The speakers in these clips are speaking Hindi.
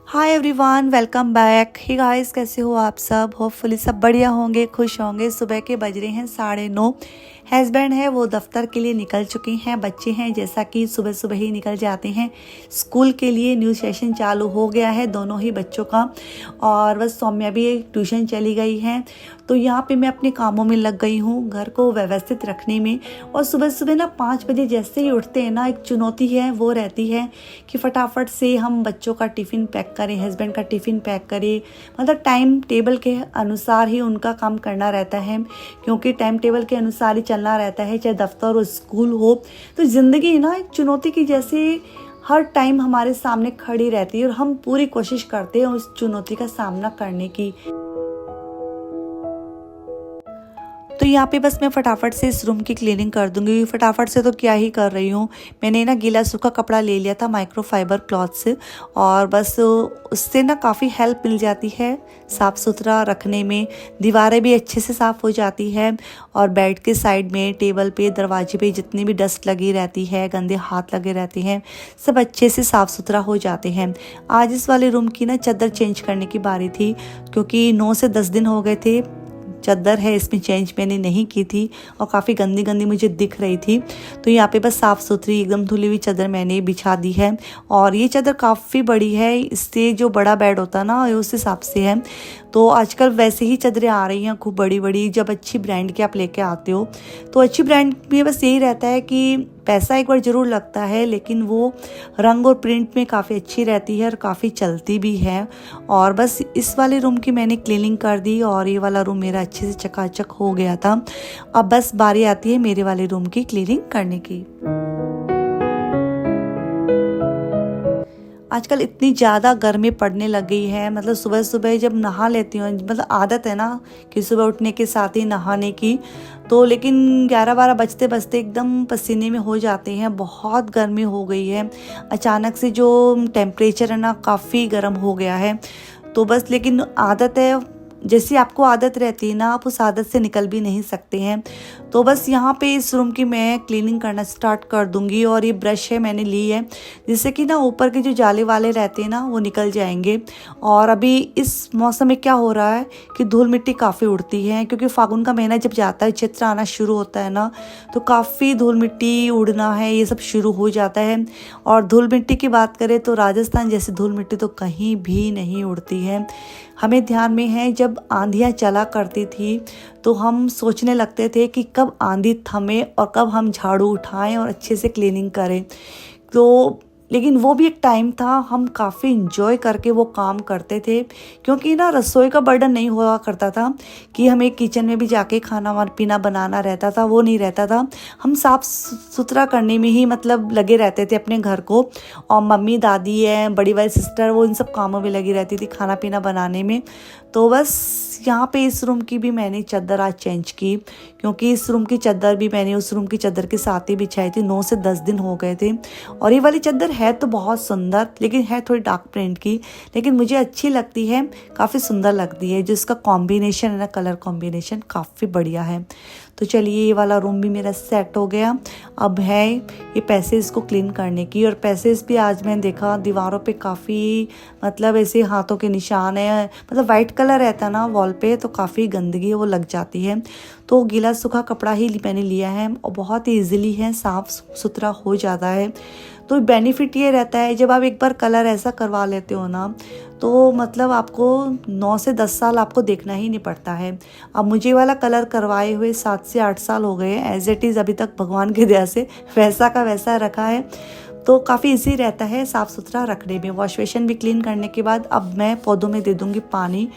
हाय everyone, welcome back. Hey guys, कैसे हो आप सब? होपफुली सब बढ़िया होंगे, खुश होंगे। सुबह के बज रहे हैं 9:30। हस्बैंड है वो दफ्तर के लिए निकल चुके हैं। बच्चे हैं जैसा कि सुबह सुबह ही निकल जाते हैं स्कूल के लिए। न्यू सेशन चालू हो गया है दोनों ही बच्चों का। और बस सौम्या भी ट्यूशन चली गई है। तो यहाँ पे मैं अपने कामों में लग गई हूँ, घर को व्यवस्थित रखने में। और सुबह सुबह ना 5 बजे जैसे ही उठते हैं ना, एक चुनौती है वो रहती है कि फटाफट से हम बच्चों का टिफ़िन पैक करें, हस्बैंड का टिफ़िन पैक करें। मतलब टाइम टेबल के अनुसार ही उनका काम करना रहता है, क्योंकि टाइम टेबल के अनुसार ही चलना रहता है, चाहे दफ्तर हो स्कूल हो। तो ज़िंदगी ना एक चुनौती की जैसे हर टाइम हमारे सामने खड़ी रहती है और हम पूरी कोशिश करते हैं उस चुनौती का सामना करने की। तो यहाँ पे बस मैं फटाफट से इस रूम की क्लीनिंग कर दूंगी। फटाफट से तो क्या ही कर रही हूँ, मैंने ना गीला सूखा कपड़ा ले लिया था माइक्रोफाइबर क्लॉथ से, और बस उससे ना काफ़ी हेल्प मिल जाती है साफ़ सुथरा रखने में। दीवारें भी अच्छे से साफ़ हो जाती है, और बेड के साइड में, टेबल पे, दरवाजे पे जितनी भी डस्ट लगी रहती है, गंदे हाथ लगे रहते हैं, सब अच्छे से साफ़ सुथरा हो जाते हैं। आज इस वाले रूम की ना चादर चेंज करने की बारी थी, क्योंकि 9 से 10 दिन हो गए थे चादर है इसमें चेंज मैंने नहीं की थी, और काफ़ी गंदी गंदी मुझे दिख रही थी। तो यहाँ पे बस साफ़ सुथरी एकदम धुली हुई चादर मैंने बिछा दी है। और ये चादर काफ़ी बड़ी है, इससे जो बड़ा बेड होता है ना उस हिसाब से है। तो आजकल वैसे ही चादरें आ रही हैं खूब बड़ी बड़ी। जब अच्छी ब्रांड के आप लेके आते हो तो अच्छी ब्रांड में बस यही रहता है कि पैसा एक बार ज़रूर लगता है, लेकिन वो रंग और प्रिंट में काफ़ी अच्छी रहती है और काफ़ी चलती भी है। और बस इस वाले रूम की मैंने क्लीनिंग कर दी, और ये वाला रूम मेरा अच्छे से चकाचक हो गया था। अब बस बारी आती है मेरे वाले रूम की क्लीनिंग करने की। आजकल इतनी ज़्यादा गर्मी पड़ने लग गई है, मतलब सुबह सुबह जब नहा लेती हूँ, मतलब आदत है ना कि सुबह उठने के साथ ही नहाने की, तो लेकिन 11-12 बजते बजते एकदम पसीने में हो जाते हैं। बहुत गर्मी हो गई है, अचानक से जो टेम्परेचर है ना काफ़ी गर्म हो गया है। तो बस लेकिन आदत है, जैसी आपको आदत रहती है ना, आप उस आदत से निकल भी नहीं सकते हैं। तो बस यहाँ पे इस रूम की मैं क्लीनिंग करना स्टार्ट कर दूंगी। और ये ब्रश है मैंने ली है, जिससे कि ना ऊपर के जो जाले वाले रहते हैं ना वो निकल जाएंगे। और अभी इस मौसम में क्या हो रहा है कि धूल मिट्टी काफ़ी उड़ती है, क्योंकि फागुन का महीना जब जाता है, चैत्र आना शुरू होता है ना, तो काफ़ी धूल मिट्टी उड़ना है, ये सब शुरू हो जाता है। और धूल मिट्टी की बात करें तो राजस्थान जैसी धूल मिट्टी तो कहीं भी नहीं उड़ती है। हमें ध्यान में है, जब आंधियाँ चला करती थी तो हम सोचने लगते थे कि कब आंधी थमे और कब हम झाड़ू उठाएं और अच्छे से क्लीनिंग करें। तो लेकिन वो भी एक टाइम था, हम काफ़ी इंजॉय करके वो काम करते थे, क्योंकि ना रसोई का बर्डन नहीं हुआ करता था कि हमें किचन में भी जाके खाना पीना बनाना रहता था, वो नहीं रहता था। हम साफ़ सुथरा करने में ही मतलब लगे रहते थे अपने घर को। और मम्मी दादी है, बड़ी वाली सिस्टर, वो इन सब कामों में लगी रहती थी, खाना पीना बनाने में। तो बस यहाँ पे इस रूम की भी मैंने चादर आज चेंज की, क्योंकि इस रूम की चादर भी मैंने उस रूम की चादर के साथ ही बिछाई थी। 9 से 10 दिन हो गए थे। और ये वाली चादर है तो बहुत सुंदर, लेकिन है थोड़ी डार्क प्रिंट की, लेकिन मुझे अच्छी लगती है, काफ़ी सुंदर लगती है। जो इसका कॉम्बिनेशन है ना, कलर कॉम्बिनेशन काफ़ी बढ़िया है। तो चलिए, ये वाला रूम भी मेरा सेट हो गया। अब है ये पैसेज को क्लीन करने की। और पैसेज भी आज मैंने देखा दीवारों पे काफ़ी मतलब ऐसे हाथों के निशान है, मतलब वाइट कलर रहता है ना वॉल पे, तो काफ़ी गंदगी वो लग जाती है। तो गीला सूखा कपड़ा ही मैंने लिया है, और बहुत ही ईजिली है, साफ़ सुथरा हो जाता है। तो बेनिफिट ये रहता है, जब आप एक बार कलर ऐसा करवा लेते हो ना, तो मतलब आपको 9 से 10 साल आपको देखना ही नहीं पड़ता है। अब मुझे वाला कलर करवाए हुए 7 से 8 साल हो गए हैं, एज इट इज़ अभी तक भगवान की दया से वैसा का वैसा रखा है। तो काफ़ी इजी रहता है साफ़ सुथरा रखने में। वॉश बेसिन भी क्लीन करने के बाद अब मैं पौधों में दे दूँगी पानी,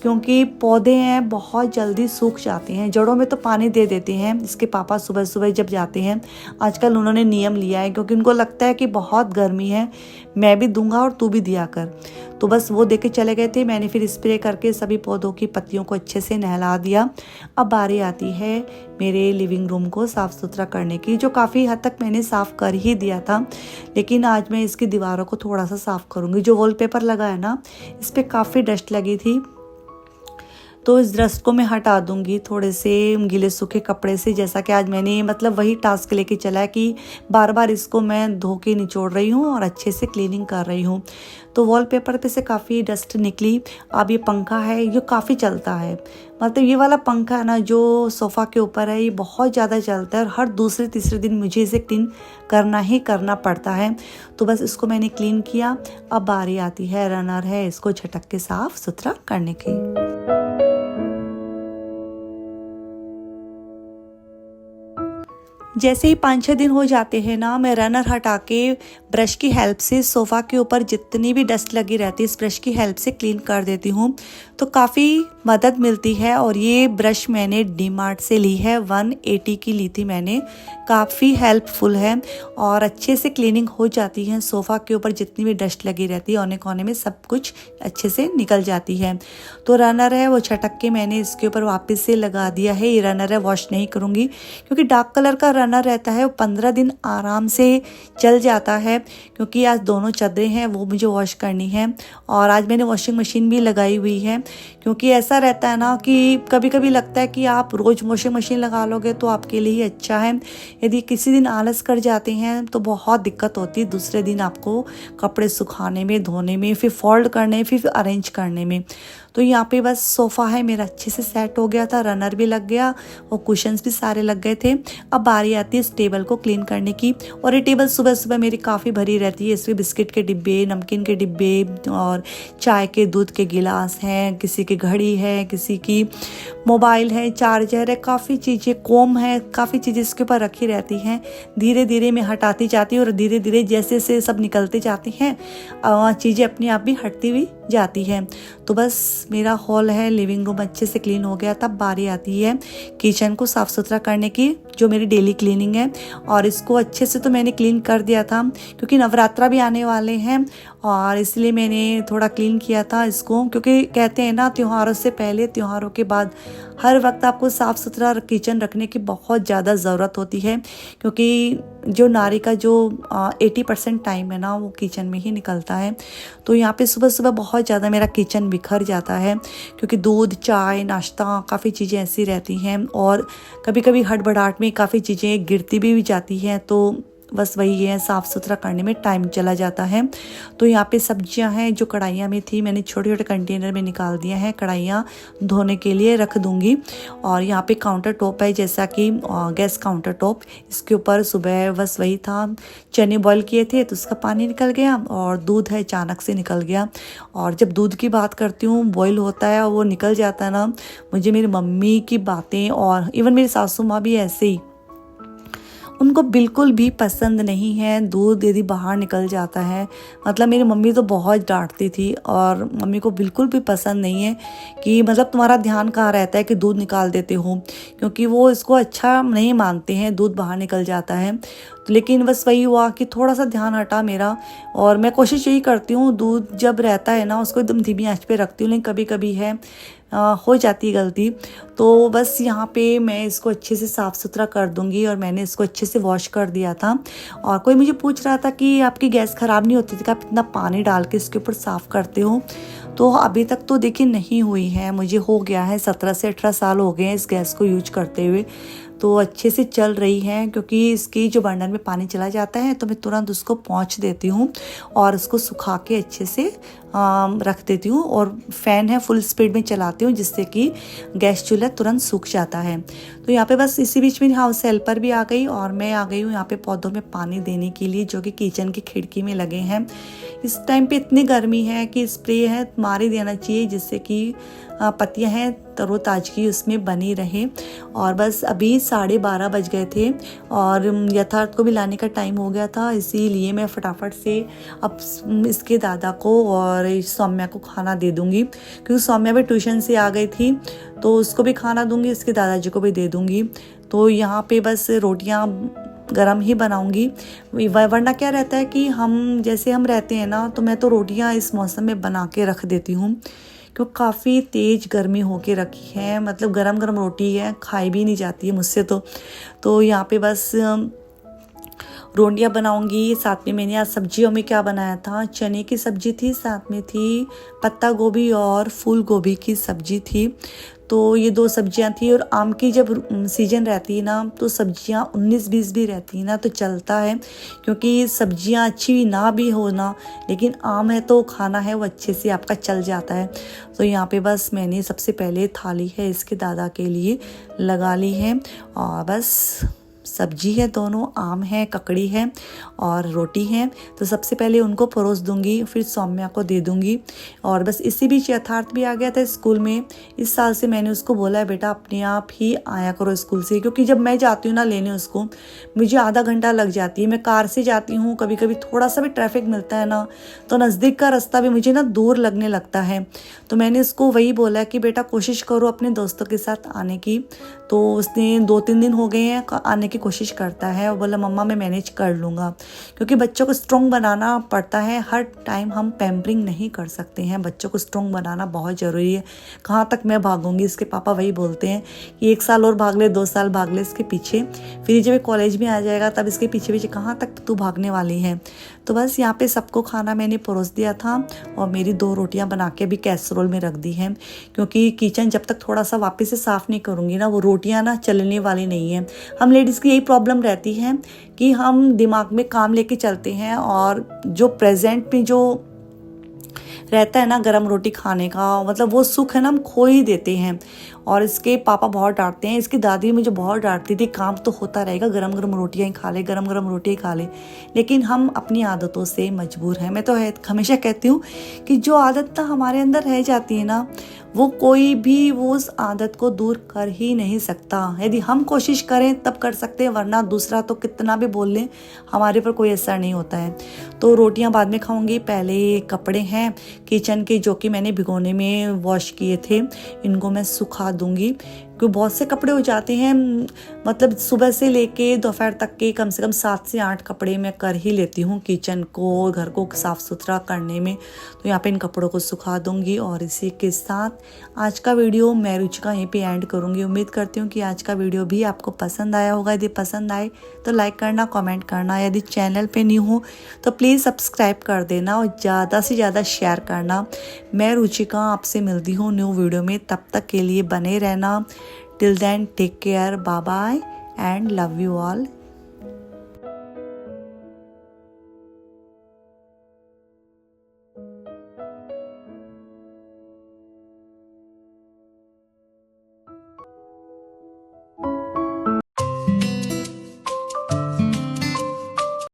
क्योंकि पौधे हैं बहुत जल्दी सूख जाते हैं। जड़ों में तो पानी दे देते हैं, इसके पापा सुबह सुबह जब जाते हैं, आजकल उन्होंने नियम लिया है, क्योंकि उनको लगता है कि बहुत गर्मी है, मैं भी दूंगा और तू भी दिया कर। तो बस वो दे के चले गए थे। मैंने फिर स्प्रे करके सभी पौधों की पत्तियों को अच्छे से नहला दिया। अब बारी आती है मेरे लिविंग रूम को साफ़ सुथरा करने की, जो काफ़ी हद तक मैंने साफ़ कर ही दिया था, लेकिन आज मैं इसकी दीवारों को थोड़ा सा साफ़ करूँगी। जो वॉलपेपर लगा है ना, इस पर काफ़ी डस्ट लगी थी, तो इस डस्ट को मैं हटा दूंगी थोड़े से गीले सूखे कपड़े से, जैसा कि आज मैंने मतलब वही टास्क लेके चला है कि बार बार इसको मैं धो के निचोड़ रही हूँ और अच्छे से क्लीनिंग कर रही हूँ। तो वॉलपेपर पे से काफ़ी डस्ट निकली। अब ये पंखा है, ये काफ़ी चलता है, मतलब ये वाला पंखा है ना जो सोफ़ा के ऊपर है, ये बहुत ज़्यादा चलता है और हर दूसरे तीसरे दिन मुझे इसे क्लीन करना ही करना पड़ता है। तो बस इसको मैंने क्लीन किया। अब बारी आती है, रनर है, इसको झटक के साफ सुथरा करने की। जैसे ही 5-6 दिन हो जाते हैं ना, मैं रनर हटा के ब्रश की हेल्प से सोफ़ा के ऊपर जितनी भी डस्ट लगी रहती है इस ब्रश की हेल्प से क्लीन कर देती हूँ, तो काफ़ी मदद मिलती है। और ये ब्रश मैंने डीमार्ट से ली है, 180 की ली थी मैंने, काफ़ी हेल्पफुल है और अच्छे से क्लीनिंग हो जाती है। सोफ़ा के ऊपर जितनी भी डस्ट लगी रहती है औने कोने में सब कुछ अच्छे से निकल जाती है। तो रनर है वो छटक के मैंने इसके ऊपर वापस से लगा दिया है। ये रनर है, वॉश नहीं करूँगी क्योंकि डार्क कलर का रनर रहता है वो 15 दिन आराम से चल जाता है, क्योंकि आज दोनों चादरें हैं वो मुझे वॉश करनी है। और आज मैंने वॉशिंग मशीन भी लगाई हुई है, क्योंकि ऐसा रहता है ना कि कभी कभी लगता है कि आप रोज़ वॉशिंग मशीन लगा लोगे तो आपके लिए ही अच्छा है। यदि किसी दिन आलस कर जाते हैं तो बहुत दिक्कत होती है दूसरे दिन आपको कपड़े सुखाने में, धोने में, फिर फोल्ड करने, फिर अरेंज करने में। तो यहाँ पे बस सोफ़ा है मेरा अच्छे से सेट हो गया था, रनर भी लग गया और कुशन्स भी सारे लग गए थे। अब बारी आती है इस टेबल को क्लीन करने की। और ये टेबल सुबह सुबह मेरी काफ़ी भरी रहती है। इसमें बिस्किट के डिब्बे, नमकीन के डिब्बे और चाय के दूध के गिलास हैं, किसी की घड़ी है, किसी की मोबाइल है, चार्जर है, काफ़ी चीज़ें, कोम है, काफ़ी चीज़ें इसके ऊपर रखी रहती हैं। धीरे धीरे मैं हटाती जाती हूँ और धीरे धीरे जैसे से सब निकलते जाती हैं चीज़ें अपने आप भी हटती हुई जाती है। तो बस मेरा हॉल है, लिविंग रूम अच्छे से क्लीन हो गया। तब बारी आती है किचन को साफ़ सुथरा करने की, जो मेरी डेली क्लीनिंग है। और इसको अच्छे से तो मैंने क्लीन कर दिया था क्योंकि नवरात्रा भी आने वाले हैं और इसलिए मैंने थोड़ा क्लीन किया था इसको, क्योंकि कहते हैं ना त्योहारों से पहले त्योहारों के बाद हर वक्त आपको साफ़ सुथरा किचन रखने की बहुत ज़्यादा ज़रूरत होती है, क्योंकि जो नारी का जो 80% टाइम है ना वो किचन में ही निकलता है। तो यहाँ पे सुबह सुबह बहुत ज़्यादा मेरा किचन बिखर जाता है, क्योंकि दूध, चाय, नाश्ता, काफ़ी चीज़ें ऐसी रहती हैं और कभी कभी हड़बड़ाहट में काफ़ी चीज़ें गिरती भी जाती हैं। तो बस वही है, साफ़ सुथरा करने में टाइम चला जाता है। तो यहाँ पे सब्जियां हैं जो कढ़ाइयाँ में थी, मैंने छोटे छोटे कंटेनर में निकाल दिया है, कढ़ाइयाँ धोने के लिए रख दूंगी। और यहाँ पे काउंटर टॉप है, जैसा कि गैस काउंटर टॉप, इसके ऊपर सुबह बस वही था, चने बॉईल किए थे तो उसका पानी निकल गया और दूध है अचानक से निकल गया। और जब दूध की बात करती हूँ, बॉईल होता है और वो निकल जाता है ना, मुझे मेरी मम्मी की बातें और इवन मेरी सासू माँ भी ऐसे ही, उनको बिल्कुल भी पसंद नहीं है दूध यदि बाहर निकल जाता है। मतलब मेरी मम्मी तो बहुत डांटती थी और मम्मी को बिल्कुल भी पसंद नहीं है कि मतलब तुम्हारा ध्यान कहाँ रहता है कि दूध निकाल देते हो, क्योंकि वो इसको अच्छा नहीं मानते हैं दूध बाहर निकल जाता है। लेकिन बस वही हुआ कि थोड़ा सा ध्यान हटा मेरा, और मैं कोशिश यही करती हूँ दूध जब रहता है ना उसको एकदम धीमी आंच पे रखती हूँ, लेकिन कभी कभी है हो जाती है गलती। तो बस यहाँ पे मैं इसको अच्छे से साफ़ सुथरा कर दूंगी और मैंने इसको अच्छे से वॉश कर दिया था। और कोई मुझे पूछ रहा था कि आपकी गैस ख़राब नहीं होती थी, आप इतना पानी डाल के इसके ऊपर साफ़ करते हो? तो अभी तक तो देखिए नहीं हुई है, मुझे हो गया है 17 से 18 साल हो गए हैं इस गैस को यूज करते हुए। तो अच्छे से चल रही है, क्योंकि इसकी जो बर्नर में पानी चला जाता है तो मैं तुरंत उसको पोंछ देती हूँ और उसको सुखा के अच्छे से रख देती हूँ। और फ़ैन है फुल स्पीड में चलाती हूँ जिससे कि गैस चूल्हा तुरंत सूख जाता है। तो यहाँ पे बस इसी बीच में हाउस हेल्पर भी आ गई और मैं आ गई हूँ यहाँ पे पौधों में पानी देने के लिए, जो कि किचन की खिड़की में लगे हैं। इस टाइम पे इतनी गर्मी है कि स्प्रे है मार ही देना चाहिए, जिससे कि पत्तियां हैं तरोताजगी उसमें बनी रहे। और बस अभी 12:30 बज गए थे और यथार्थ को भी लाने का टाइम हो गया था, इसीलिए मैं फटाफट से अब इसके दादा को और सौम्या को खाना दे दूंगी, क्योंकि सौम्या भी ट्यूशन से आ गई थी तो उसको भी खाना दूंगी, इसके दादाजी को भी दे दूंगी। तो यहाँ पे बस रोटियाँ गरम ही बनाऊंगी, वरना क्या रहता है कि हम जैसे हम रहते हैं ना, तो मैं तो रोटियाँ इस मौसम में बना के रख देती हूँ, क्योंकि काफ़ी तेज़ गर्मी होके रखी है, मतलब गरम गरम रोटी है, खाई भी नहीं जाती है मुझसे तो यहाँ पे बस रोटियां बनाऊंगी। साथ में मैंने आज सब्जियों में क्या बनाया था, चने की सब्जी थी, साथ में थी पत्ता गोभी और फूल गोभी की सब्जी थी। तो ये 2 सब्जियां थी। और आम की जब सीजन रहती है ना तो सब्जियां 19-20 भी रहती है ना तो चलता है, क्योंकि सब्जियां अच्छी ना भी हो ना, लेकिन आम है तो खाना है वो अच्छे से आपका चल जाता है। तो यहाँ पे बस मैंने सबसे पहले थाली है इसके दादा के लिए लगा ली है, और बस सब्जी है, दोनों आम है, ककड़ी है और रोटी है। तो सबसे पहले उनको परोस दूंगी, फिर सौम्या को दे दूंगी। और बस इसी बीच यथार्थ भी आ गया था स्कूल में। इस साल से मैंने उसको बोला है बेटा अपने आप ही आया करो स्कूल से, क्योंकि जब मैं जाती हूँ ना लेने उसको, मुझे आधा घंटा लग जाती है। मैं कार से जाती हूँ, कभी कभी थोड़ा सा भी ट्रैफिक मिलता है ना तो नज़दीक का रास्ता भी मुझे ना दूर लगने लगता है। तो मैंने उसको वही बोला कि बेटा कोशिश करो अपने दोस्तों के साथ आने की। तो उसने 2-3 दिन हो गए हैं आने की कोशिश करता है, और बोला मम्मा मैं मैनेज कर लूँगा, क्योंकि बच्चों को स्ट्रॉन्ग बनाना पड़ता है। हर टाइम हम पैम्परिंग नहीं कर सकते हैं, बच्चों को स्ट्रॉन्ग बनाना बहुत ज़रूरी है। कहाँ तक मैं भागूंगी, इसके पापा वही बोलते हैं कि 1 साल और भाग ले, 2 साल भाग ले इसके पीछे, फिर जब कॉलेज में आ जाएगा तब इसके पीछे पीछे कहाँ तक तू भागने वाली है। तो बस यहाँ पे सबको खाना मैंने परोस दिया था, और मेरी 2 रोटियाँ बना के भी कैसरोल में रख दी हैं, क्योंकि किचन जब तक थोड़ा सा वापस से साफ़ नहीं करूँगी ना वो रोटियाँ ना चलने वाली नहीं है। हम लेडीज़ की यही प्रॉब्लम रहती है कि हम दिमाग में काम लेके चलते हैं, और जो प्रेजेंट में जो रहता है ना गरम रोटी खाने का, मतलब वो सुख है ना हम खो ही देते हैं। और इसके पापा बहुत डांटते हैं, इसकी दादी मुझे बहुत डांटती थी, काम तो होता रहेगा, गरम गरम रोटियां ही खा ले, गरम गरम रोटी ही खा ले। लेकिन हम अपनी आदतों से मजबूर हैं। मैं तो हमेशा कहती हूँ कि जो आदत ना हमारे अंदर रह जाती है ना, वो कोई भी वो उस आदत को दूर कर ही नहीं सकता। यदि हम कोशिश करें तब कर सकते हैं, वरना दूसरा तो कितना भी बोल लें हमारे पर कोई असर नहीं होता है। तो रोटियां बाद में खाऊंगी, पहले कपड़े हैं किचन के जो कि मैंने भिगोने में वॉश किए थे, इनको मैं सुखा दूंगी, क्योंकि बहुत से कपड़े हो जाते हैं। मतलब सुबह से लेके दोपहर तक के कम से कम 7 से 8 कपड़े मैं कर ही लेती हूँ किचन को, घर को साफ़ सुथरा करने में। तो यहाँ पे इन कपड़ों को सुखा दूंगी। और इसी के साथ आज का वीडियो मैं रुचिका यहीं पे एंड करूँगी। उम्मीद करती हूँ कि आज का वीडियो भी आपको पसंद आया होगा। यदि पसंद आए तो लाइक करना, कमेंट करना, यदि चैनल पे न्यू हो तो प्लीज़ सब्सक्राइब कर देना और ज़्यादा से ज़्यादा शेयर करना। मैं रुचिका आपसे मिलती हूँ न्यू वीडियो में, तब तक के लिए बने रहना। Till then, take care, bye bye, and love you all.